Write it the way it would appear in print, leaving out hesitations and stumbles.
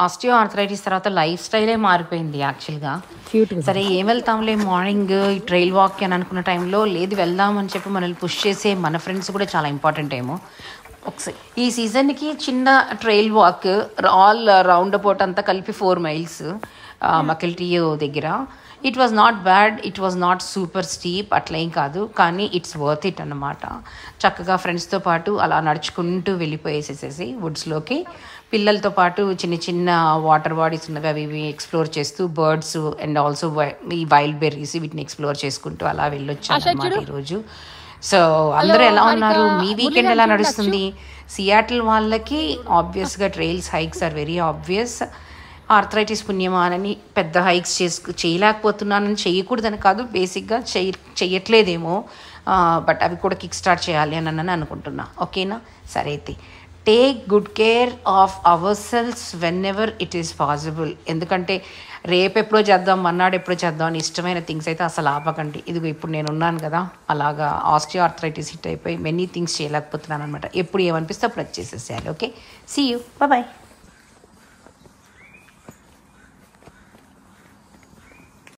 Osteo arthritis తర్వాత life స్టైలే మారిపోయింది యాక్చువల్గా. క్యూట్గా సరే ఏం వెళ్తాంలే మార్నింగ్ ఈ ట్రైల్ వాక్ అని అనుకున్న టైంలో లేదు వెళ్దాం అని చెప్పి మనల్ని పుష్ చేసే మన ఫ్రెండ్స్ కూడా చాలా ఇంపార్టెంట్ ఏమో. ఒకసారి ఈ సీజన్కి చిన్న trail walk all round about అంతా కలిపి 4 miles మకిల్టియో దగ్గర. It was not bad, it was not super steep, అట్లా ఏం కాదు, కానీ ఇట్స్ వర్త్ ఇట్ అన్నమాట. చక్కగా ఫ్రెండ్స్తో పాటు అలా నడుచుకుంటూ వెళ్ళిపోయేసేసేసి వుడ్స్లోకి పిల్లలతో పాటు చిన్న చిన్న వాటర్ బాడీస్ ఉన్నవి అవి ఇవి ఎక్స్ప్లోర్ చేస్తూ బర్డ్స్ అండ్ ఆల్సో ఈ వైల్డ్ బెర్రీస్ వీటిని ఎక్స్ప్లోర్ చేసుకుంటూ అలా వెళ్ళొచ్చాను అన్నమాట ఈరోజు. సో అందరూ ఎలా ఉన్నారు? మీ వీకెండ్ ఎలా నడుస్తుంది? సియాటిల్ వాళ్ళకి ఆబ్వియస్గా trails hikes are very obvious. Arthritis పుణ్యమానని పెద్ద హైక్స్ చేయలేకపోతున్నానని, చేయకూడదని కాదు, బేసిక్గా చెయ్యట్లేదేమో, బట్ అవి కూడా కిక్ స్టార్ట్ చేయాలి అని అనుకుంటున్నా. ఓకేనా? సరే అయితే take good care of our cells when ever it is possible. ఎందుకంటే రేపు ఎప్పుడో చేద్దాం, మన్నాడు ఎప్పుడో చేద్దాం అని ఇష్టమైన థింగ్స్ అయితే అసలు ఆపకండి. ఇదిగో ఇప్పుడు నేను ఉన్నాను కదా, అలాగా ఆస్టియో ఆర్థరైటిస్ హిట్ అయిపోయి మెనీ థింగ్స్ చేయలేకపోతున్నాను అనమాట. ఎప్పుడు ఏమనిపిస్తే అప్పుడు వచ్చేసేసేయాలి. Okay, see you, bye.